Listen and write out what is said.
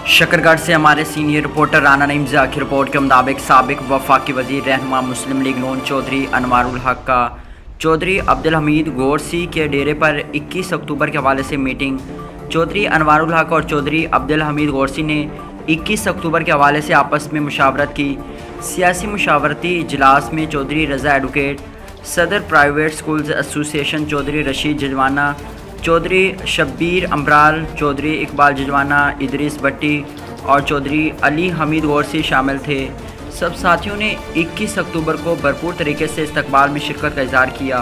शकरगढ़ से हमारे senior reporter Rana Naeem Zia की रिपोर्ट के मुताबिक साबिक वफाकी वज़ीर रहनुमा मुस्लिम लीग नून चौधरी अनवारुल हक का चौधरी अब्दुल हमीद गोरसी के डेरे पर 21 अक्टूबर के हवाले से मीटिंग। चौधरी अनवारुल हक और चौधरी अब्दुल हमीद गोरसी ने 21 अक्टूबर के हवाले से आपस में मुशावरत की। सियासी मुशावरती इजलास में चौधरी रज़ा एडवोकेट, सदर private schools association Chaudhary Rashid Jajwana, Chaudhary Shabbir Ambral, Chaudhary Iqbal Jajwana, Idris Bhatti और चौधरी अली हमीद गोरसी शामिल थे। सब साथियों ने 21 अक्टूबर को भरपूर तरीके से इस्तकबाल में शिरकत का इज़हार किया।